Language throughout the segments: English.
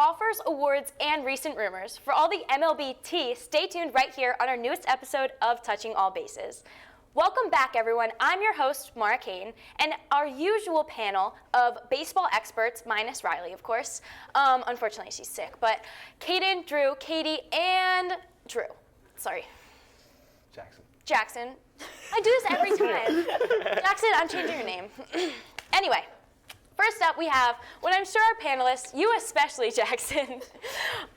offers, awards, and recent rumors. For all the MLB tea, stay tuned right here on our newest episode of Touching All Bases. Welcome back, everyone. I'm your host, Maura Kane, and our usual panel of baseball experts, minus Riley, of course. Unfortunately, she's sick, but Kaden, Drew, Katie, and Drew. Sorry. Jackson. I do this every time. Jackson, I'm changing your name. Anyway, first up we have what I'm sure our panelists, you especially, Jackson,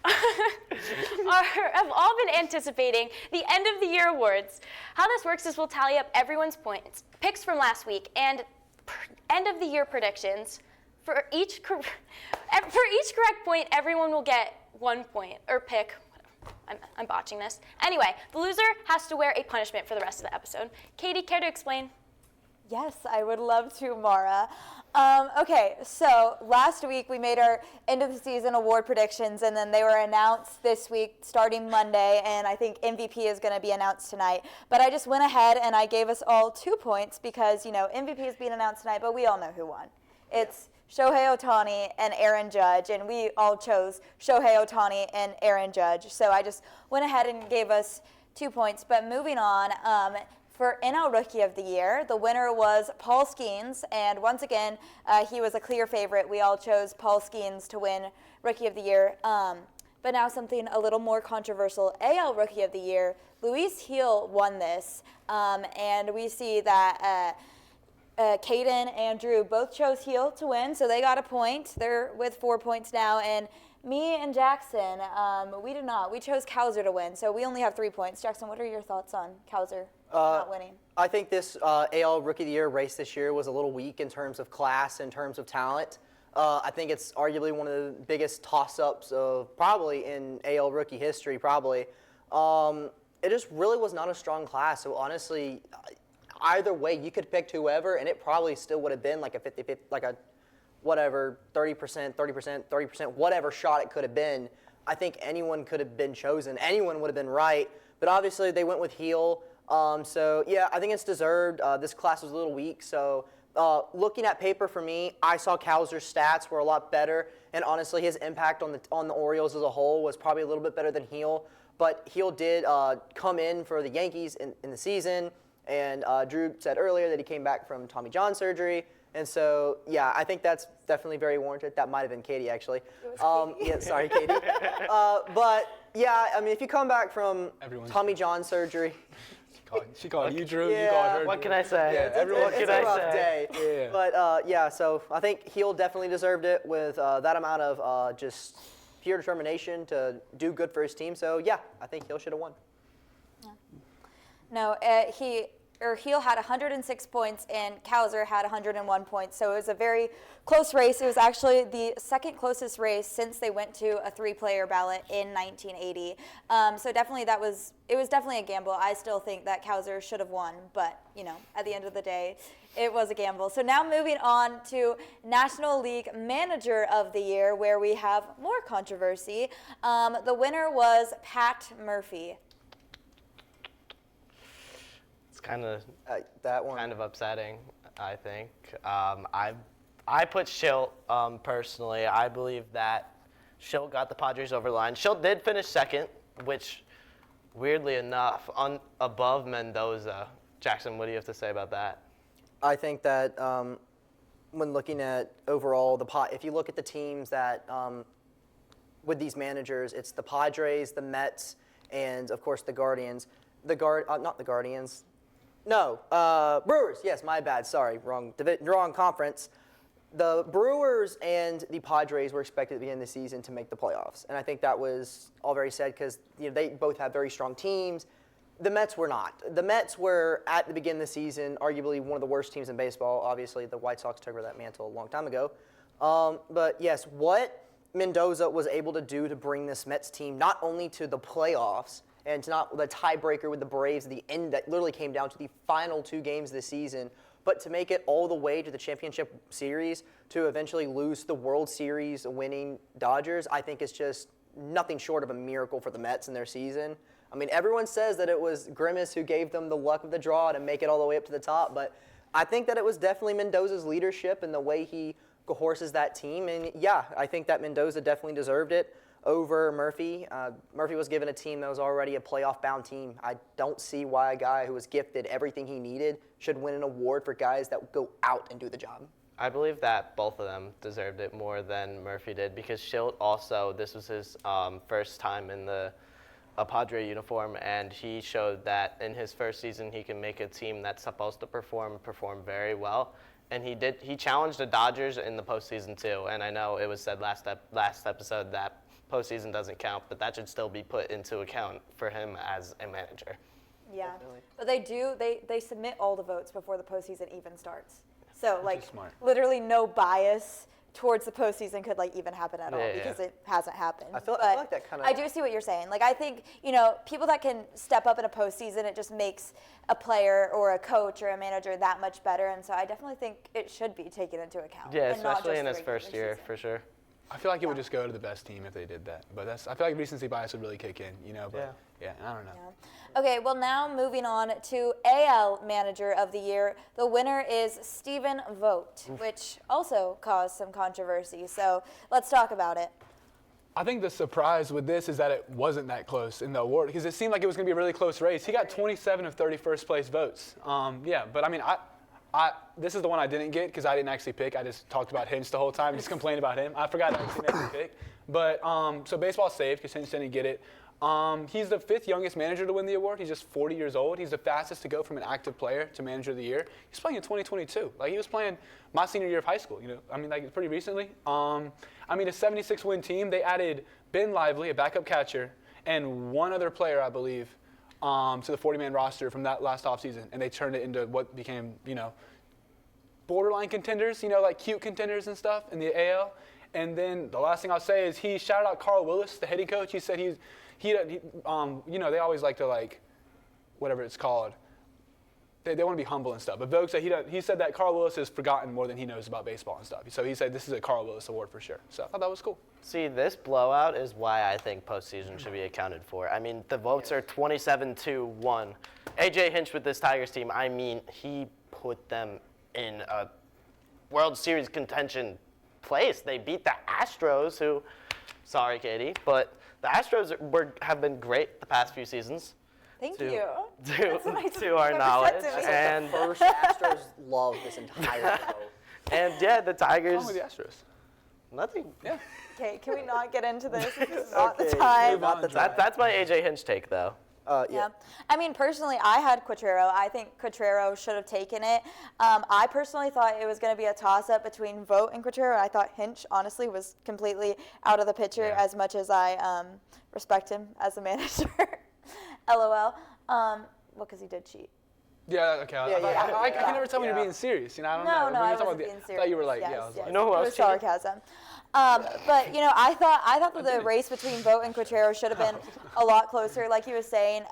have all been anticipating, the end of the year awards. How this works is we'll tally up everyone's points, picks from last week, and end of the year predictions. For each correct point, everyone will get 1 point, or pick. I'm botching this. Anyway, the loser has to wear a punishment for the rest of the episode. Katie, care to explain? Yes, I would love to, Maura. Okay, so last week we made our end of the season award predictions, and then they were announced this week starting Monday, and I think MVP is going to be announced tonight. But I just went ahead and I gave us all 2 points because, you know, MVP is being announced tonight, but we all know who won. It's Shohei Ohtani and Aaron Judge, and we all chose Shohei Ohtani and Aaron Judge. So I just went ahead and gave us 2 points. But moving on, for NL Rookie of the Year, the winner was Paul Skeens, and once again, he was a clear favorite. We all chose Paul Skeens to win Rookie of the Year. But now something a little more controversial. AL Rookie of the Year, Luis Gil won this, and we see that Kaden and Drew both chose Gil to win, so they got a point. They're with 4 points now, and me and Jackson, we did not. We chose Cowser to win, so we only have 3 points. Jackson, what are your thoughts on Cowser not winning? I think this AL Rookie of the Year race this year was a little weak in terms of class, in terms of talent. I think it's arguably one of the biggest toss-ups of probably in AL Rookie history, probably. It just really was not a strong class, so honestly, either way, you could pick whoever, and it probably still would have been like a 50-50, like a whatever, 30%, 30%, 30%, whatever shot it could have been. I think anyone could have been chosen. Anyone would have been right. But obviously, they went with Gil. So, yeah, I think it's deserved. This class was a little weak. So, looking at paper for me, I saw Cowser's stats were a lot better. And honestly, his impact on the Orioles as a whole was probably a little bit better than Gil. But Gil did come in for the Yankees in the season. And Drew said earlier that he came back from Tommy John surgery. And so, yeah, I think that's definitely very warranted. That might have been Katie, actually. It was Katie. Yeah, sorry, Katie. But, yeah, I mean, if you come back from Tommy John surgery. She called you, Drew. Yeah. You called her. What can I say? Yeah, it's a rough day. Yeah. But, yeah, so I think Gil definitely deserved it with that amount of just pure determination to do good for his team. So, yeah, I think Gil should have won. Yeah. No, Gil had 106 points and Cowser had 101 points. So it was a very close race. It was actually the second closest race since they went to a 3-player ballot in 1980. So definitely it was definitely a gamble. I still think that Cowser should have won, but you know, at the end of the day, it was a gamble. So now moving on to National League Manager of the Year, where we have more controversy. The winner was Pat Murphy. Kind of that one. Kind of upsetting, I think. I put Schilt personally. I believe that Schilt got the Padres over the line. Schilt did finish second, which weirdly enough above Mendoza. Jackson, what do you have to say about that? I think that when looking at overall if you look at the teams that with these managers, it's the Padres, the Mets, and of course the Guardians. Not the Guardians. No, Brewers. Yes, my bad. Sorry, wrong conference. The Brewers and the Padres were expected at the end of the season to make the playoffs, and I think that was all very sad because they both have very strong teams. The Mets were not. The Mets were at the beginning of the season arguably one of the worst teams in baseball. Obviously, the White Sox took over that mantle a long time ago. But yes, what Mendoza was able to do to bring this Mets team not only to the playoffs. And to not the tiebreaker with the Braves at the end that literally came down to the final 2 games of the season, but to make it all the way to the championship series to eventually lose the World Series winning Dodgers, I think is just nothing short of a miracle for the Mets in their season. I mean, everyone says that it was Grimace who gave them the luck of the draw to make it all the way up to the top, but I think that it was definitely Mendoza's leadership and the way he horses that team. And yeah, I think that Mendoza definitely deserved it over Murphy. Murphy was given a team that was already a playoff-bound team. I don't see why a guy who was gifted everything he needed should win an award for guys that go out and do the job. I believe that both of them deserved it more than Murphy did because Schilt also, this was his first time in a Padre uniform, and he showed that in his first season he can make a team that's supposed to perform very well. And he challenged the Dodgers in the postseason too. And I know it was said last episode that postseason doesn't count, but that should still be put into account for him as a manager. Yeah, but they submit all the votes before the postseason even starts. So like literally no bias towards the postseason could like even happen at all because it hasn't happened. I feel like that kind of. I do see what you're saying. Like I think people that can step up in a postseason, it just makes a player or a coach or a manager that much better. And so I definitely think it should be taken into account. Yeah, and not especially just in the his regular first year season. for sure. I feel like it would just go to the best team if they did that. But I feel like recency bias would really kick in, But yeah, I don't know. Yeah. Okay, well now moving on to AL Manager of the Year. The winner is Stephen Vogt, which also caused some controversy. So let's talk about it. I think the surprise with this is that it wasn't that close in the award because it seemed like it was going to be a really close race. He got 27 of 30 first place votes. But I mean, this is the one I didn't get because I didn't actually pick. I just talked about Hinch the whole time, just complained about him. I forgot I actually didn't pick. But so baseball saved because Hinch didn't get it. He's the 5th youngest manager to win the award. He's just 40 years old. He's the fastest to go from an active player to manager of the year. He's playing in 2022. Like he was playing my senior year of high school. I mean, like pretty recently. A 76-win team. They added Ben Lively, a backup catcher, and one other player, I believe, to the 40-man roster from that last offseason, and they turned it into what became, borderline contenders, like cute contenders and stuff in the AL. And then the last thing I'll say is he shouted out Carl Willis, the hitting coach. He said they always like to whatever it's called. They want to be humble and stuff. But Vogt said he said that Carl Willis has forgotten more than he knows about baseball and stuff. So he said this is a Carl Willis award for sure. So I thought that was cool. See, this blowout is why I think postseason should be accounted for. I mean, the votes are 27-1. A.J. Hinch with this Tigers team, I mean, he put them in a World Series contention place. They beat the Astros, who, sorry, Katie, but the Astros have been great the past few seasons. Thank you. To our knowledge. And the first Astros love this entire show. And yeah, the Tigers. What's wrong with the Astros? Nothing. Yeah. Okay, can we not get into this? This is not the time. Not the time. That's my AJ Hinch take, though. Yeah. I mean, personally, I had Quatrero. I think Quatrero should have taken it. I personally thought it was going to be a toss-up between Vogt and Quatrero. I thought Hinch, honestly, was completely out of the picture as much as I respect him as a manager. LOL. Well, because he did cheat. Yeah, okay. I can never tell when you're being serious. I don't know. No, I When you're wasn't being I serious. thought you were like, yes, yeah. I was like, You know who it else was cheated? sarcasm. But I thought that the race between Vogt and Quatrero should have been a lot closer. Like he was saying,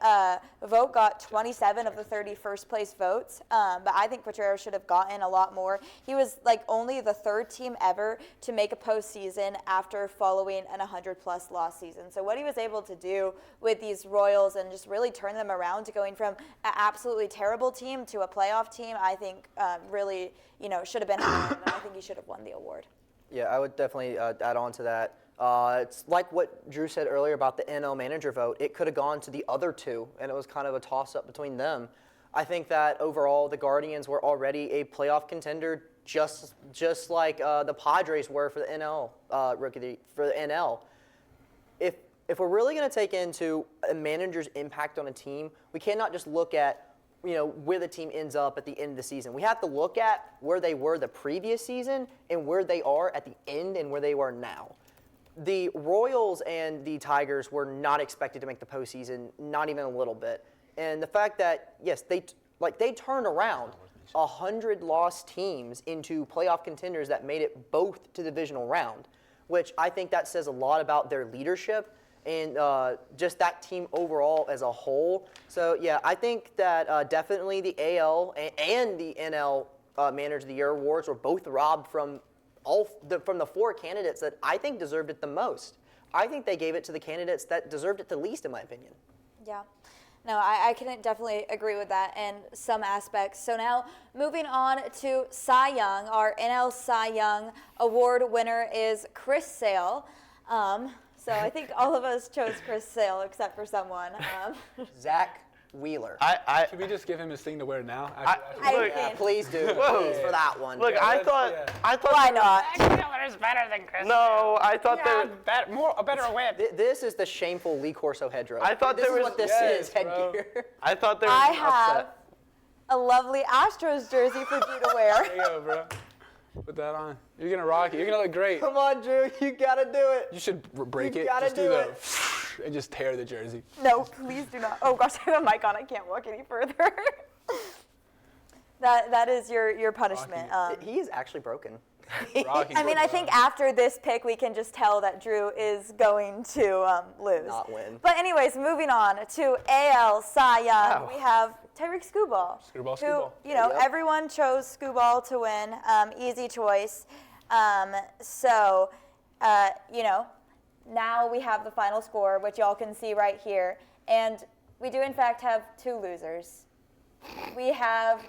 Vogt got 27 of the 30 first place votes, but I think Quatrero should have gotten a lot more. He was like only the 3rd team ever to make a postseason after following an 100+ loss season. So what he was able to do with these Royals and just really turn them around to going from an absolutely terrible team to a playoff team, I think really should have been higher, and I think he should have won the award. Yeah, I would definitely add on to that. It's like what Drew said earlier about the NL manager vote. It could have gone to the other two, and it was kind of a toss-up between them. I think that overall the Guardians were already a playoff contender, just like the Padres were for the NL for the NL. If we're really going to take into a manager's impact on a team, we cannot just look at where the team ends up at the end of the season. We have to look at where they were the previous season and where they are at the end and where they are now. The Royals and the Tigers were not expected to make the postseason, not even a little bit. And the fact that, yes, they turned around 100 lost teams into playoff contenders that made it both to the divisional round, which I think that says a lot about their leadership and just that team overall as a whole. So, yeah, I think that definitely the AL and the NL Manager of the Year awards were both robbed from the 4 candidates that I think deserved it the most. I think they gave it to the candidates that deserved it the least, in my opinion. Yeah. No, I can definitely agree with that in some aspects. So now moving on to Cy Young, our NL Cy Young Award winner is Chris Sale. So I think all of us chose Chris Sale except for someone. Zach Wheeler. Should we just give him his thing to wear now? I Yeah, think- please do. Please, for that one. Look, I thought Why not? Wheeler's better than Chris. No, I thought there. a better win. This is the shameful Lee Corso headdress. I thought this there is was- what this Yes, is, bro. headgear. I thought there was I an have upset. a lovely Astros jersey for you to wear. There you go, bro. Put that on. You're gonna rock it. You're gonna look great. Come on, Drew. You gotta do it. You should break You it. gotta Just do the and just tear the jersey. No, please do not. Oh gosh, I have a mic on. I can't walk any further. That is your punishment. He is actually broken. Rocky. I mean, I think after this pick, we can just tell that Drew is going to lose. Not win. But anyways, moving on to AL Cy Young, Wow. we have Tyreek Skubal. Skubal, Who, Skubal. you know, Yep. everyone chose Skubal to win. Easy choice. You know, now we have the final score, which y'all can see right here. And we do, in fact, have two losers. We have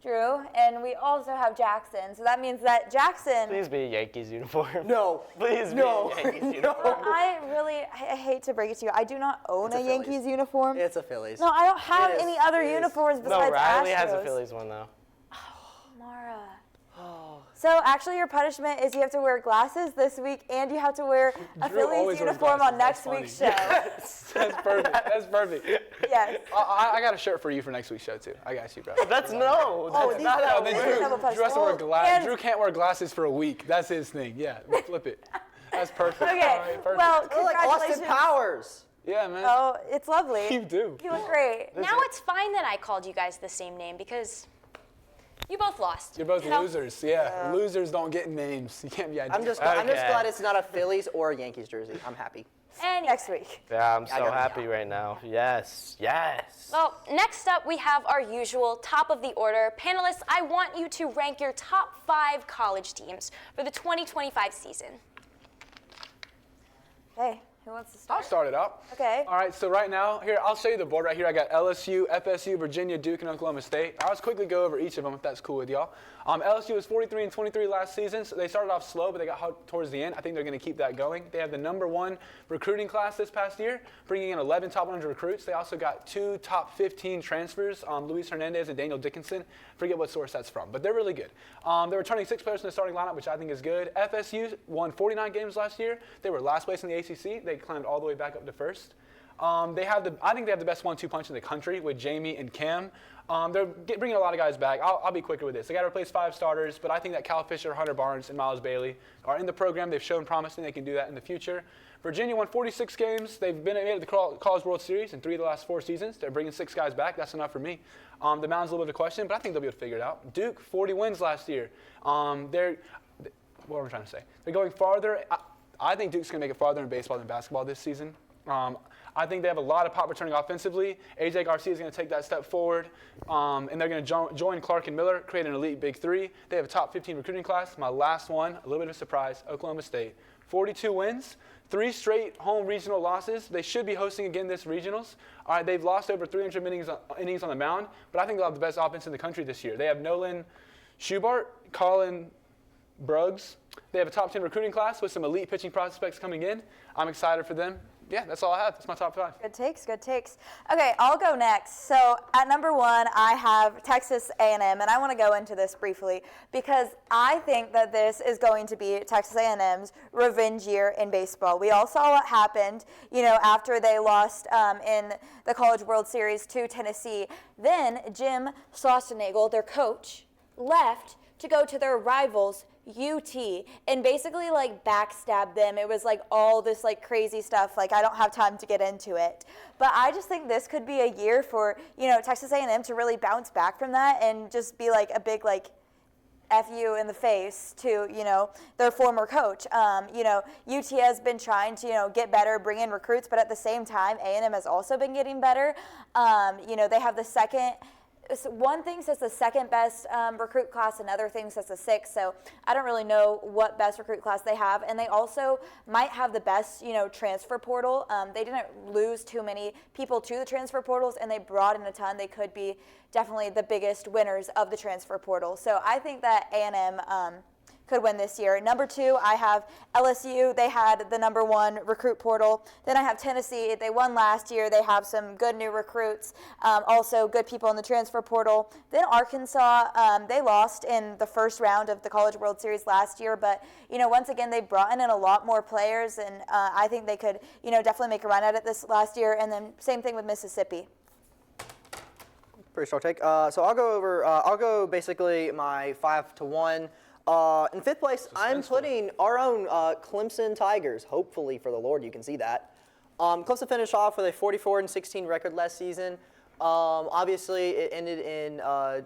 Drew, and we also have Jackson. So that means that Jackson... Please be a Yankees uniform. No. Please be No. a Yankees uniform. I hate to break it to you. I do not own It's a a Phillies. Yankees uniform. It's a Phillies. No, I don't have It is. any other It is. uniforms No, besides Riley Astros. has a Phillies one though. Maura. So actually, your punishment is you have to wear glasses this week, and you have to wear a Drew Phillies always wears uniform on glasses. next That's week's show. That's perfect. That's perfect. Yes. I got a shirt for you for next week's show too. I got you, bro. That's Oh, that's these not are- how Then it Drew- works. have a punishment. Drew has to wear And- glasses. Drew can't wear glasses for a week. That's his thing. Yeah, flip it. That's perfect. Okay. All right, perfect. Well, We're like Austin congratulations. Powers. Yeah, man. Oh, it's lovely. You do. You look great. Now it's fine that I called you guys the same name because you both lost. You're both you know? losers. Yeah, losers don't get names. You can't be I'm just Okay. glad it's not a Phillies or a Yankees jersey. I'm happy. And Next week. Yeah, I'm I so got it. happy right now. Yes, yes. Well, next up we have our usual top of the order. Panelists, I want you to rank your top 5 college teams for the 2025 season. Hey, who wants to I'll start? start it out. Okay. All right, so right now, here, I'll show you the board right here. I got LSU, FSU, Virginia, Duke, and Oklahoma State. I'll just quickly go over each of them if that's cool with y'all. LSU was 43-23 last season, so they started off slow, but they got hot towards the end. I think they're going to keep that going. They have the #1 recruiting class this past year, bringing in 11 top 100 recruits. They also got 2 top 15 transfers, Luis Hernandez and Daniel Dickinson. Forget what source that's from, but they're really good. They're returning 6 players in the starting lineup, which I think is good. FSU won 49 games last year. They were last place in the ACC. They climbed all the way back up to first. I think they have the best 1-2 punch in the country with Jamie and Cam. They're bringing a lot of guys back. I'll be quicker with this. They got to replace 5 starters, but I think that Cal Fisher, Hunter Barnes, and Miles Bailey are in the program. They've shown promising they can do that in the future. Virginia won 46 games. They've been made the College World Series in 3 of the last 4 seasons. They're bringing 6 guys back. That's enough for me. The mound's a little bit of a question, but I think they'll be able to figure it out. Duke, 40 wins last year. What am I trying to say? They're going farther. I think Duke's going to make it farther in baseball than basketball this season. I think they have a lot of pop returning offensively. A.J. Garcia is going to take that step forward, and they're going to join Clark and Miller, create an elite big 3. They have a top 15 recruiting class. My last one, a little bit of a surprise, Oklahoma State. 42 wins, 3 straight home regional losses. They should be hosting again this regionals. All right, they've lost over 300 innings on the mound, but I think they'll have the best offense in the country this year. They have Nolan Schubart, Colin Bruggs. They have a top 10 recruiting class with some elite pitching prospects coming in. I'm excited for them. Yeah, that's all I have. That's my top 5. Good takes, good takes. Okay, I'll go next. So at #1, I have Texas A&M, and I want to go into this briefly because I think that this is going to be Texas A&M's revenge year in baseball. We all saw what happened, after they lost in the College World Series to Tennessee. Then Jim Schlossnagel, their coach, left to go to their rivals, UT, and basically backstab them. It was all this crazy stuff. I don't have time to get into it, but I just think this could be a year for Texas A&M to really bounce back from that and just be a big F you in the face to their former coach. UT has been trying to get better, bring in recruits, but at the same time A&M has also been getting better. They have the second one thing says the second best recruit class, another thing says the sixth. So I don't really know what best recruit class they have, and they also might have the best, transfer portal. They didn't lose too many people to the transfer portals, and they brought in a ton. They could be definitely the biggest winners of the transfer portal. So I think that A&M could win this year. Number 2, I have LSU. They had the number 1 recruit portal. Then I have Tennessee. They won last year. They have some good new recruits, also good people in the transfer portal. Then Arkansas, they lost in the first round of the College World Series last year, but once again they brought in a lot more players, and I think they could definitely make a run at it this last year. And then same thing with Mississippi. Pretty strong take. So I'll go basically my 5-1. In 5th place, I'm putting our own Clemson Tigers. Hopefully, for the Lord, you can see that. Clemson finished off with a 44-16 record last season. Obviously, it ended in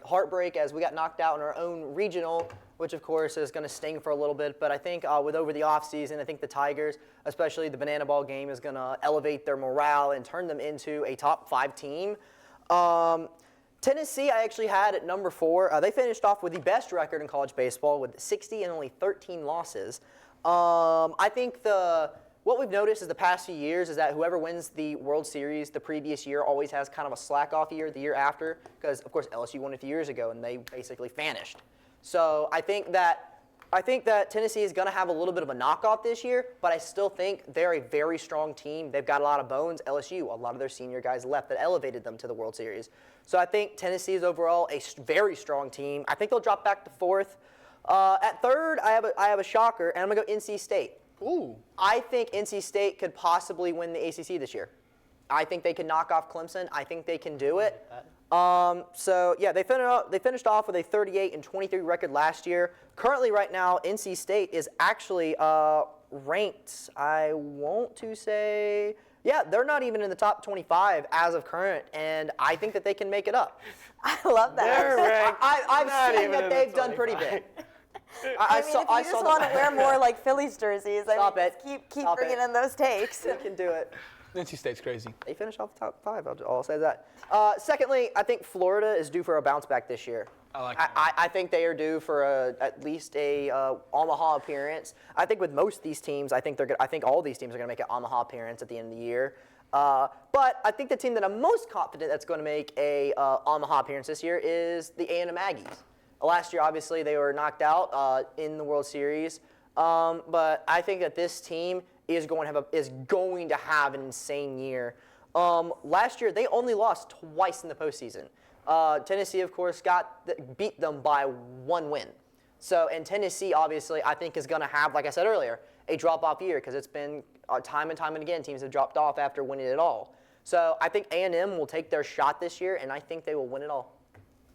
heartbreak as we got knocked out in our own regional, which of course is going to sting for a little bit. But I think with over the offseason, I think the Tigers, especially the Banana Ball game, is going to elevate their morale and turn them into a top 5 team. Tennessee, I actually had at number 4. They finished off with the best record in college baseball with 60 and only 13 losses. I think what we've noticed is the past few years is that whoever wins the World Series the previous year always has kind of a slack-off year the year after, because, of course, LSU won a few years ago, and they basically vanished. So I think that Tennessee is going to have a little bit of a knockoff this year, but I still think they're a very strong team. They've got a lot of bones. LSU, a lot of their senior guys left that elevated them to the World Series. So I think Tennessee is overall a very strong team. I think they'll drop back to 4th. At 3rd, I have a shocker, and I'm going to go NC State. Ooh. I think NC State could possibly win the ACC this year. I think they can knock off Clemson. I think they can do it. So yeah, they finished off with a 38-23 record last year. Currently, right now, NC State is actually ranked. I want to say, yeah, they're not even in the top 25 as of current, and I think that they can make it up. I love that. I've seen that they've done pretty big. I mean, if you just want to wear more like Phillies jerseys, keep bringing in those takes. They can do it. NC State's crazy. They finished off the top 5. I'll say that. Secondly, I think Florida is due for a bounce back this year. I like I think they are due for at least a Omaha appearance. I think with most of these teams, I think all these teams are going to make an Omaha appearance at the end of the year. But I think the team that I'm most confident that's going to make a Omaha appearance this year is the A&M Aggies. Last year, obviously, they were knocked out in the World Series. But I think that this team is going to have an insane year. Last year, they only lost twice in the postseason. Tennessee, of course, beat them by 1 win. So, and Tennessee, obviously, I think is going to have, like I said earlier, a drop-off year because it's been time and time and again, teams have dropped off after winning it all. So I think A&M will take their shot this year, and I think they will win it all.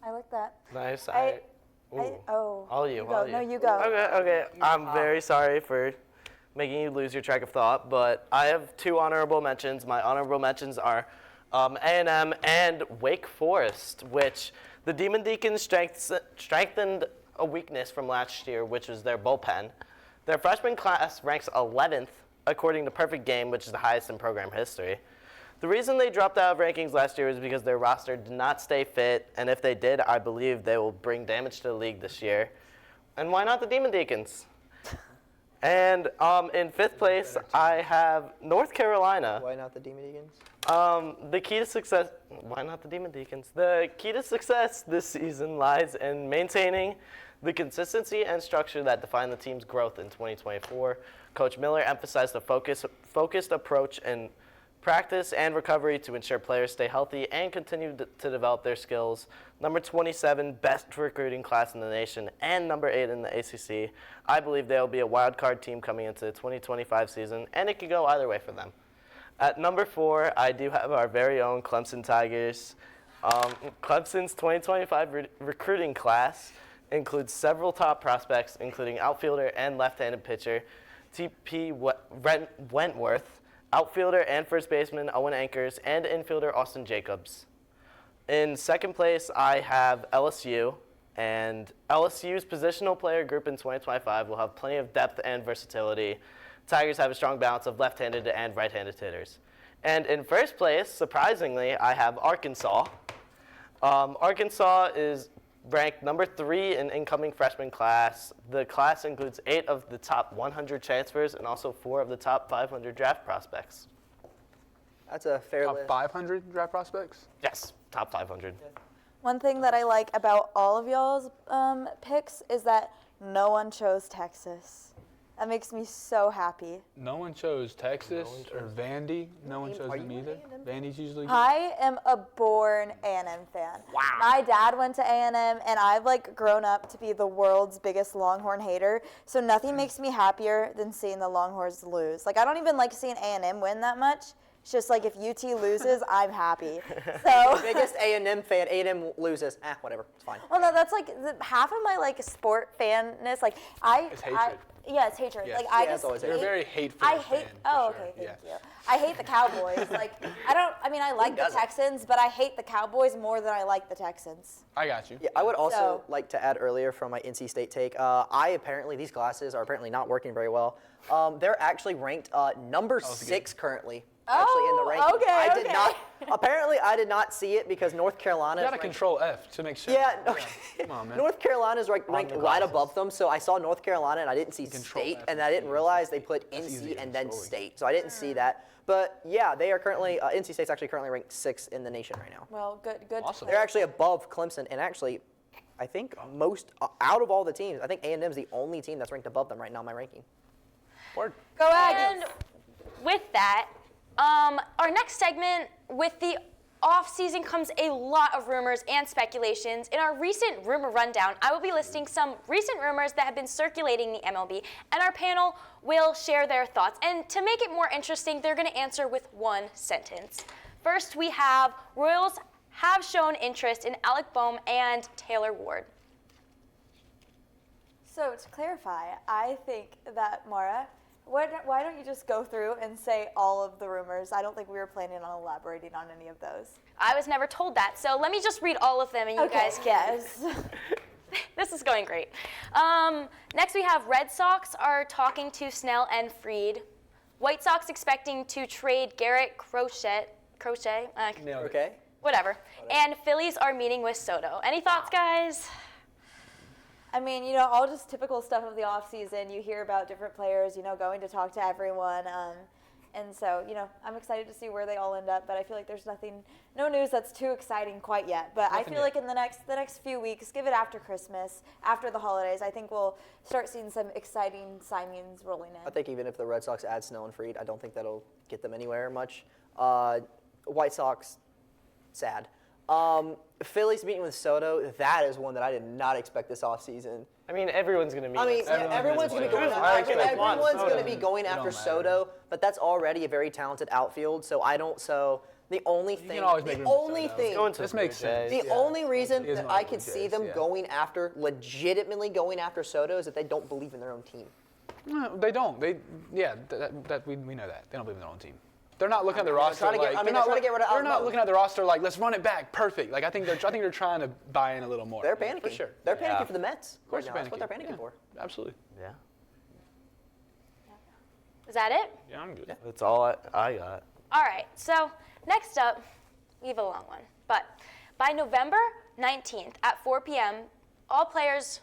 I like that. Nice. All you. No, you go. Okay. I'm very sorry for making you lose your track of thought, but I have 2 honorable mentions. My honorable mentions are A&M and Wake Forest, which the Demon Deacons strengthened a weakness from last year, which was their bullpen. Their freshman class ranks 11th, according to Perfect Game, which is the highest in program history. The reason they dropped out of rankings last year is because their roster did not stay fit, and if they did, I believe they will bring damage to the league this year. And why not the Demon Deacons? And in 5th place, I have North Carolina. Why not the Demon Deacons? The key to success. Why not the Demon Deacons? The key to success this season lies in maintaining the consistency and structure that define the team's growth in 2024. Coach Miller emphasized a focused approach in practice and recovery to ensure players stay healthy and continue to develop their skills. Number 27, best recruiting class in the nation, and number 8 in the ACC. I believe they'll be a wild card team coming into the 2025 season, and it could go either way for them. At number 4, I do have our very own Clemson Tigers. Clemson's 2025 recruiting class includes several top prospects, including outfielder and left-handed pitcher T.P. Wentworth, outfielder and first baseman Owen Ankers, and infielder Austin Jacobs. In 2nd place, I have LSU, and LSU's positional player group in 2025 will have plenty of depth and versatility. Tigers have a strong balance of left-handed and right-handed hitters. And in 1st place, surprisingly, I have Arkansas. Arkansas is ranked number 3 in incoming freshman class. The class includes 8 of the top 100 transfers and also 4 of the top 500 draft prospects. That's a fair Top list. 500 draft prospects? Yes, top 500. One thing that I like about all of y'all's picks is that no one chose Texas. That makes me so happy. No one chose Texas or Vandy. No one chose Are them you either. an Vandy's usually good. I am a born A&M fan. Wow. My dad went to A&M, and I've like grown up to be the world's biggest Longhorn hater. So nothing makes me happier than seeing the Longhorns lose. Like I don't even like seeing A&M win that much. It's just like if UT loses, I'm happy. So Biggest A&M fan. A&M loses. Whatever. It's fine. well, no, that's like half of my like sport fanness. Like It's hatred. yeah, it's hatred. Yes. Like I Yeah, it's just always hate, You're a very hateful I fan. hate. for Oh, sure. okay, thank Yeah. you. I hate the Cowboys. Like I like the doesn't? Texans, but I hate the Cowboys more than I like the Texans. I got you. Yeah, I would also So- like to add earlier from my NC State take. These classes are apparently not working very well. They're actually ranked number 6 currently. Actually in the rankings. okay, I did okay. not. Apparently, I did not see it because North Carolina. You is got to ranked- control F to make sure. Yeah, no, Come on, man. North Carolina is ranked the right glasses. above them, so I saw North Carolina and I didn't see Control State, F and and I didn't C, realize they put That's easy NC to and then control. State, so I didn't see that. But yeah, they are currently NC State's actually currently ranked 6th in the nation right now. Well, good. Awesome. They're actually above Clemson, and actually, I think most out of all the teams, I think A&M's the only team that's ranked above them right now in my ranking. Word. Go And Aggies. with that, our next segment, with the off season comes a lot of rumors and speculations. In our recent rumor rundown, I will be listing some recent rumors that have been circulating the MLB, and our panel will share their thoughts. And to make it more interesting, they're going to answer with one sentence. First, we have Royals have shown interest in Alec Boehm and Taylor Ward. So to clarify, I think that Maura, why don't you just go through and say all of the rumors? I don't think we were planning on elaborating on any of those. I was never told that, so let me just read all of them and you guys can. Yes. This is going great. Next, we have Red Sox are talking to Snell and Fried. White Sox expecting to trade Garrett Crochet, Nailed it. Okay. whatever. And Phillies are meeting with Soto. Any thoughts, guys? I mean, all just typical stuff of the off season. You hear about different players, going to talk to everyone. And so, I'm excited to see where they all end up, but I feel like there's no news that's too exciting quite yet. But I Nothing feel yet. like in the next few weeks, give it after Christmas, after the holidays, I think we'll start seeing some exciting signings rolling in. I think even if the Red Sox add Snell and Fried, I don't think that'll get them anywhere much. White Sox, sad. Phillies meeting with Soto, that is one that I did not expect this offseason. I mean, everyone's going to meet. I mean, with Soto. everyone's going to be going I after, expect Juan everyone's Soto. going to be going It after don't matter. Soto, but that's already a very talented outfield. So the only thing, always make the room for only Soto. thing, Going to This the makes Blue Jays. sense. the Yeah. only reason He is that one of I the could Blue see Jays, them yeah. going after, legitimately going after Soto, is that they don't believe in their own team. No, they don't. We know that. They don't believe in their own team. They're not looking at the roster trying to get- like I mean, they're they're not trying to get rid of they're Alec not Boehm. looking at the roster like let's run it back, perfect. Like I think they're trying to buy in a little more. They're Yeah, panicking. for sure. They're panicking Yeah. for the Mets. Of course right they're now. That's what they're panicking Yeah, for. Absolutely. Yeah, Is that it? Yeah, I'm good. that's all I got. All right, so next up, we have a long one. But by November 19th at 4 p.m., all players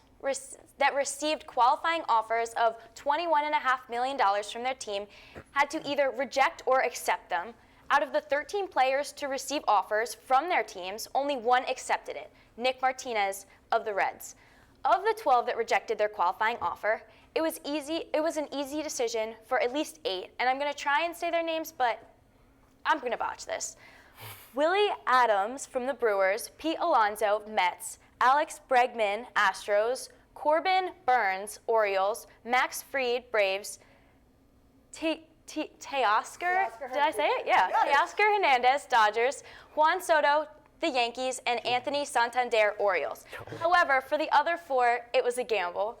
that received qualifying offers of $21.5 million from their team had to either reject or accept them. Out of the 13 players to receive offers from their teams, only one accepted it, Nick Martinez of the Reds. Of the 12 that rejected their qualifying offer, it was an easy decision for at least 8, and I'm going to try and say their names, but I'm going to botch this. Willie Adams from the Brewers, Pete Alonso, Mets, Alex Bregman, Astros, Corbin Burns, Orioles, Max Fried, Braves, Teoscar, did I say it? Yeah. Teoscar Hernandez, Dodgers, Juan Soto, the Yankees, and Anthony Santander, Orioles. However, for the other 4, it was a gamble.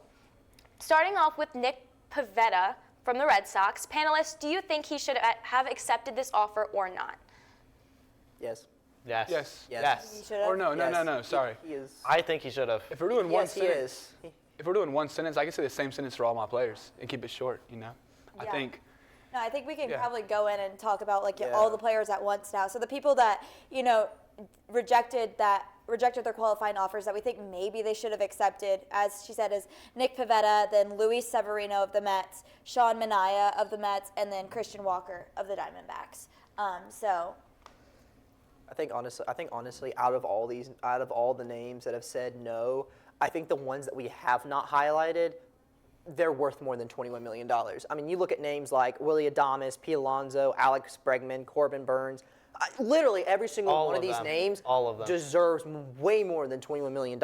Starting off with Nick Pivetta from the Red Sox, panelists, do you think he should have accepted this offer or not? Yes. Yes. Yes. Yes. You should have. Or no. Yes. Sorry. He is. I think he should have. If we're doing one Yes, he sentence, is. if we're doing one sentence, I can say the same sentence for all my players and keep it short. I Yeah. think. No, I think we can Yeah. probably go in and talk about Yeah. all the players at once now. So the people that rejected their qualifying offers that we think maybe they should have accepted, as she said, is Nick Pivetta, then Luis Severino of the Mets, Sean Manaea of the Mets, and then Christian Walker of the Diamondbacks. So I think honestly, out of all the names that have said no, I think the ones that we have not highlighted, they're worth more than $21 million. I mean, you look at names like Willie Adames, Pete Alonso, Alex Bregman, Corbin Burns. Literally every single one of these names deserves way more than $21 million.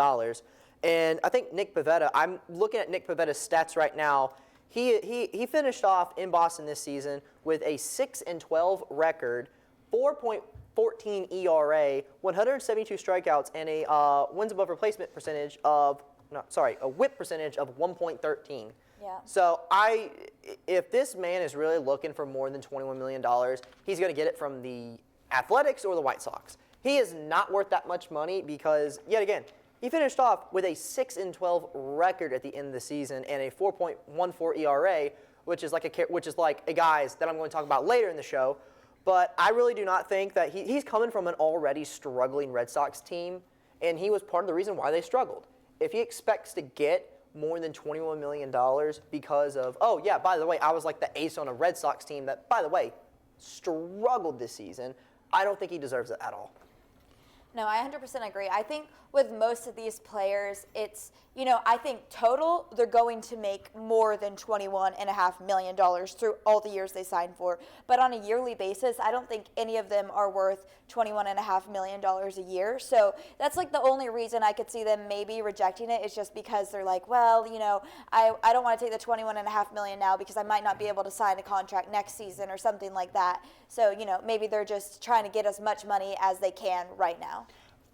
And I think Nick Pivetta, I'm looking at Nick Pivetta's stats right now. He finished off in Boston this season with a 6-12 record, 4.14 ERA, 172 strikeouts, and a wins above replacement percentage of a whip percentage of 1.13. yeah. So if this man is really looking for more than $21 million, he's going to get it from the Athletics or the White Sox. He is not worth that much money because, yet again, he finished off with a 6-12 record at the end of the season and a 4.14 ERA, which is like a guy's that I'm going to talk about later in the show. But I really do not think that he's coming from an already struggling Red Sox team, and he was part of the reason why they struggled. If he expects to get more than $21 million because of, oh, yeah, by the way, I was like the ace on a Red Sox team that, by the way, struggled this season, I don't think he deserves it at all. No, I 100% agree. I think with most of these players, it's, I think total they're going to make more than $21.5 million through all the years they signed for. But on a yearly basis, I don't think any of them are worth $21.5 million a year. So that's like the only reason I could see them maybe rejecting it is just because they're like, well, I don't want to take the $21.5 million now because I might not be able to sign a contract next season or something like that. So, maybe they're just trying to get as much money as they can right now.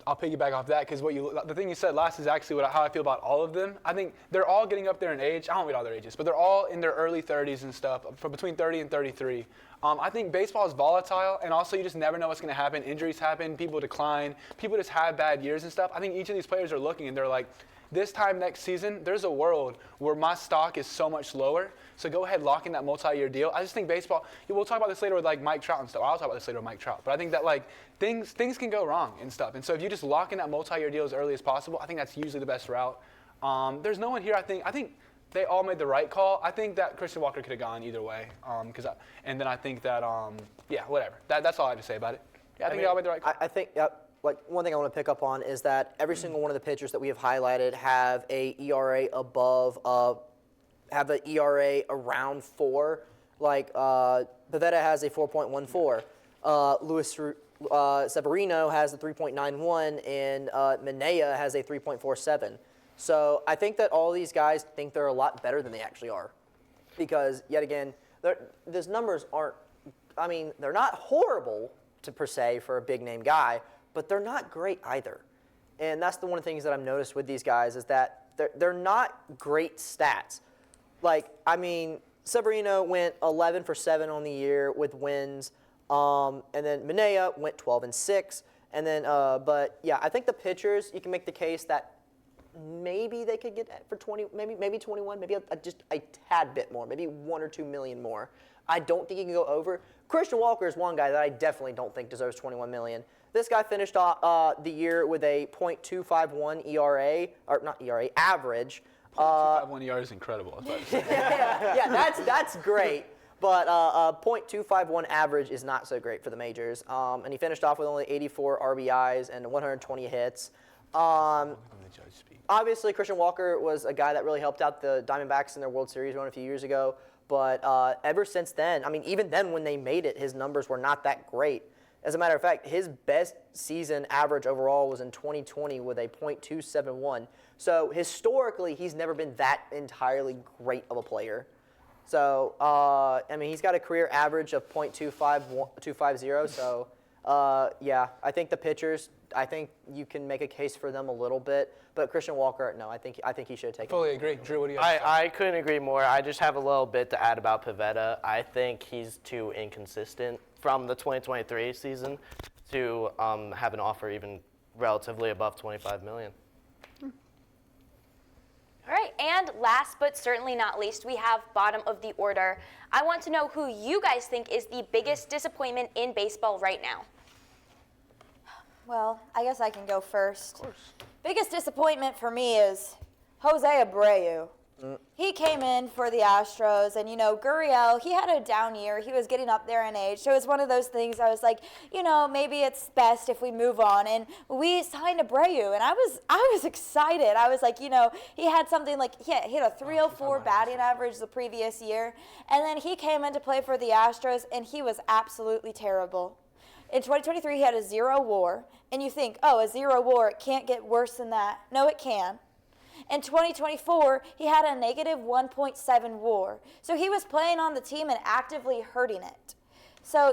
I'll piggyback off that because the thing you said last is actually how I feel about all of them. I think they're all getting up there in age. I don't read all their ages, but they're all in their early 30s and stuff, from between 30 and 33. I think baseball is volatile, and also you just never know what's going to happen. Injuries happen, people decline, people just have bad years and stuff. I think each of these players are looking, and they're like, this time next season, there's a world where my stock is so much lower. So go ahead, lock in that multi-year deal. I just think baseball, we'll talk about this later with like Mike Trout and stuff. I'll talk about this later with Mike Trout. But I think that like things can go wrong and stuff. And so if you just lock in that multi-year deal as early as possible, I think that's usually the best route. There's no one here, I think they all made the right call. I think that Christian Walker could have gone either way. And then I think that, whatever. That's all I have to say about it. Yeah, I think they all made the right call. I think, like one thing I want to pick up on is that every single one of the pitchers that we have highlighted have a ERA have an ERA around 4. Like Pivetta has a 4.14. Luis Severino has a 3.91, and Manaea has a 3.47. So I think that all these guys think they're a lot better than they actually are, because yet again, those numbers aren't. I mean, they're not horrible per se for a big name guy, but they're not great either. And that's the one of the things that I've noticed with these guys is that they're not great stats. Like, I mean, Severino went 11 for 7 on the year with wins, and then Manaea went 12 and 6, and then but yeah, I think the pitchers, you can make the case that maybe they could get for 20, maybe 21, maybe just a tad bit more, maybe 1 or 2 million more. I don't think he can go over. Christian Walker is one guy that I definitely don't think deserves 21 million. This guy finished the year with a .251 ERA, or not ERA, average. 251 ERA is incredible. Yeah, that's great. But .251 average is not so great for the majors. And he finished off with only 84 RBIs and 120 hits. Obviously, Christian Walker was a guy that really helped out the Diamondbacks in their World Series run a few years ago. But ever since then, I mean, even then when they made it, his numbers were not that great. As a matter of fact, his best season average overall was in 2020 with a .271. So historically, he's never been that entirely great of a player. So, I mean, he's got a career average of .250. So, yeah, I think the pitchers, I think you can make a case for them a little bit. But Christian Walker, no, I think he should have taken it. Fully agree. Drew, what do you have to say? I couldn't agree more. I just have a little bit to add about Pivetta. I think he's too inconsistent from the 2023 season to have an offer even relatively above $25 million. All right, and last but certainly not least, we have bottom of the order. I want to know who you guys think is the biggest disappointment in baseball right now. Well, I guess I can go first. Of course. Biggest disappointment for me is Jose Abreu. He came in for the Astros, and, Gurriel, he had a down year. He was getting up there in age. So it was one of those things I was like, maybe it's best if we move on. And we signed Abreu, and I was excited. I was like, he had something like, he had a 304 batting average the previous year. And then he came in to play for the Astros, and he was absolutely terrible. In 2023, he had a 0 WAR. And you think, a 0 WAR, it can't get worse than that. No, it can. In 2024, he had a negative 1.7 WAR. So he was playing on the team and actively hurting it. So,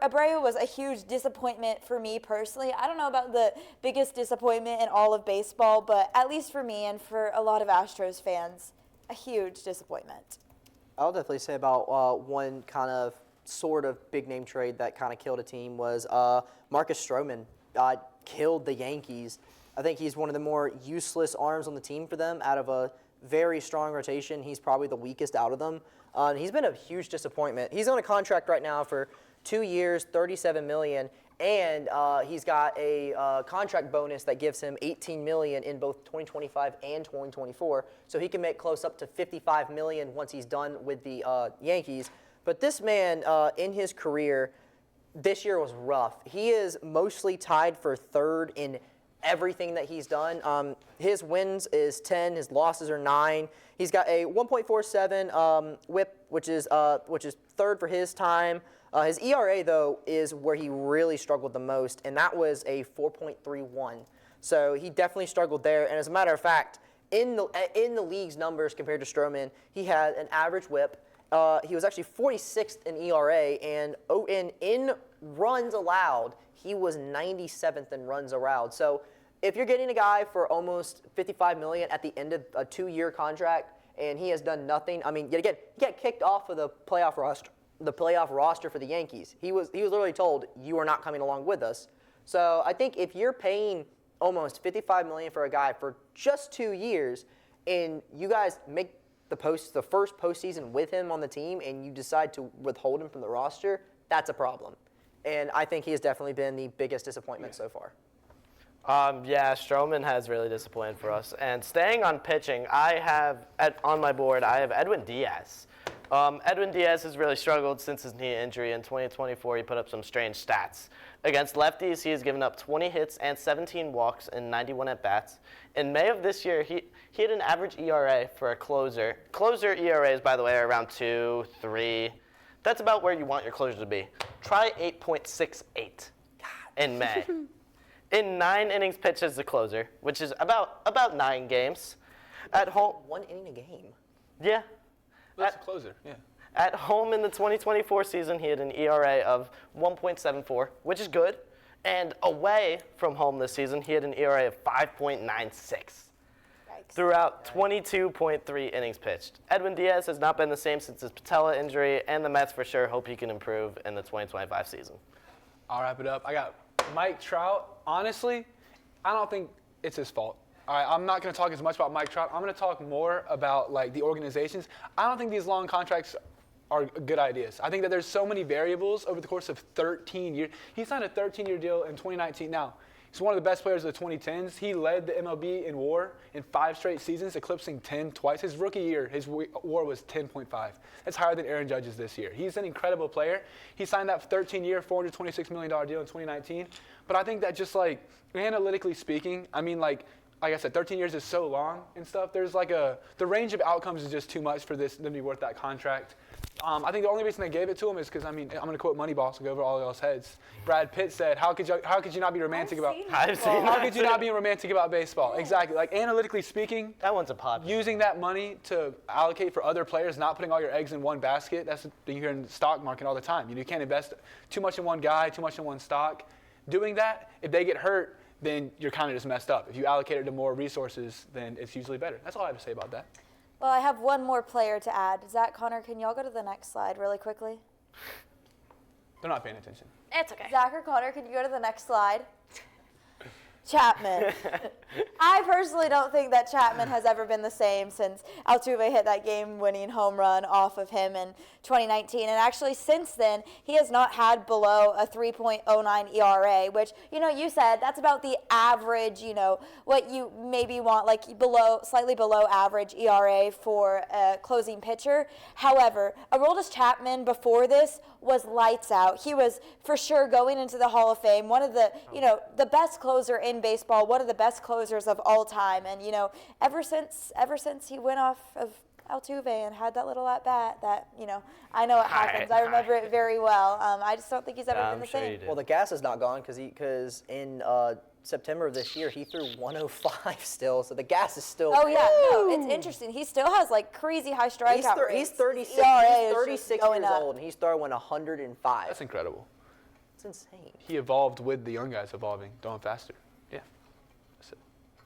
Abreu was a huge disappointment for me personally. I don't know about the biggest disappointment in all of baseball, but at least for me and for a lot of Astros fans, a huge disappointment. I'll definitely say about one kind of sort of big name trade that kind of killed a team was Marcus Stroman killed the Yankees. I think he's one of the more useless arms on the team for them. Out of a very strong rotation, he's probably the weakest out of them. He's been a huge disappointment. He's on a contract right now for 2 years, $37 million, and he's got a contract bonus that gives him $18 million in both 2025 and 2024. So he can make close up to $55 million once he's done with the Yankees. But this man, in his career, this year was rough. He is mostly tied for third in everything that he's done. His wins is 10, his losses are 9. He's got a 1.47 WHIP, which is third for his time. His ERA though is where he really struggled the most, and that was a 4.31. So he definitely struggled there. And as a matter of fact, in the league's numbers compared to Stroman, he had an average WHIP. He was actually 46th in ERA, and in runs allowed, he was 97th in runs allowed. So if you're getting a guy for almost $55 million at the end of a 2-year contract and he has done nothing, I mean, again, he got kicked off of the playoff roster for the Yankees. He was literally told, you are not coming along with us. So I think if you're paying almost $55 million for a guy for just 2 years and you guys make the first postseason with him on the team and you decide to withhold him from the roster, that's a problem. And I think he has definitely been the biggest disappointment so far. Stroman has really disappointed for us. And staying on pitching, on my board, I have Edwin Diaz. Edwin Diaz has really struggled since his knee injury. In 2024, he put up some strange stats. Against lefties, he has given up 20 hits and 17 walks in 91 at-bats. In May of this year, he had an average ERA for a closer. Closer ERAs, by the way, are around 2, 3. That's about where you want your closer to be. Try 8.68 in May. In 9 innings pitched as the closer, which is about 9 games. At home, 1 inning a game. Yeah. That's a closer, yeah. At home in the 2024 season, he had an ERA of 1.74, which is good. And away from home this season, he had an ERA of 5.96. Throughout 22.3 innings pitched. Edwin Diaz has not been the same since his patella injury, and the Mets for sure hope he can improve in the 2025 season. I'll wrap it up. I got Mike Trout. Honestly, I don't think it's his fault. All right, I'm not going to talk as much about Mike Trout. I'm going to talk more about the organizations. I don't think these long contracts are good ideas. I think that there's so many variables over the course of 13 years. He signed a 13-year deal in 2019. Now, he's one of the best players of the 2010s. He led the MLB in WAR in 5 straight seasons, eclipsing 10 twice. His rookie year, his WAR was 10.5. That's higher than Aaron Judge's this year. He's an incredible player. He signed that 13-year, $426 million deal in 2019. But I think that just analytically speaking, I mean like I said, 13 years is so long and stuff. There's the range of outcomes is just too much for them to be worth that contract. I think the only reason they gave it to him is because, I'm going to quote Moneyball, so go over all y'all's heads. Brad Pitt said, how could you not be romantic about How could you not be romantic about baseball? Exactly. Analytically speaking, that one's a pod. Using that money to allocate for other players, not putting all your eggs in one basket, that's what you hear in the stock market all the time. You can't invest too much in one guy, too much in one stock. Doing that, if they get hurt, then you're kind of just messed up. If you allocate it to more resources, then it's usually better. That's all I have to say about that. Well, I have one more player to add. Zach, Connor, can y'all go to the next slide really quickly? They're not paying attention. It's okay. Zach or Connor, can you go to the next slide? Chapman. I personally don't think that Chapman has ever been the same since Altuve hit that game-winning home run off of him in 2019. And actually, since then, he has not had below a 3.09 ERA, which, you said that's about the average, what you maybe want, like slightly below average ERA for a closing pitcher. However, Aroldis Chapman before this was lights out. He was for sure going into the Hall of Fame, one of the, the best closer in baseball, one of the best closers of all time. And, ever since he went off of Altuve and had that little at bat that, I know it happens. I remember it very well. I just don't think he's ever been the same. Well, the gas is not gone because in September of this year, he threw 105 still, so the gas is still. Oh, yeah. No, it's interesting. He still has, crazy high strikeout rates. He's 36, ERA is 36 going years up. old, and he's throwing 105. That's incredible. It's insane. He evolved with the young guys evolving, throwing faster. Yeah. That's it.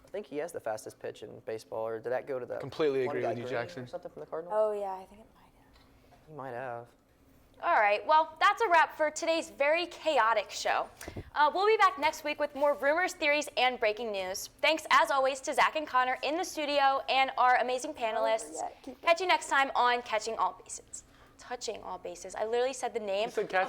I think he has the fastest pitch in baseball, or did that go to the Completely one agree guy, with you, Green, Jackson. or something from the Cardinals? Oh, yeah, I think it might have. He might have. All right, well, that's a wrap for today's very chaotic show. We'll be back next week with more rumors, theories, and breaking news. Thanks, as always, to Zach and Connor in the studio and our amazing panelists. Catch you next time on Catching All Bases. Touching All Bases. I literally said the name. You said catch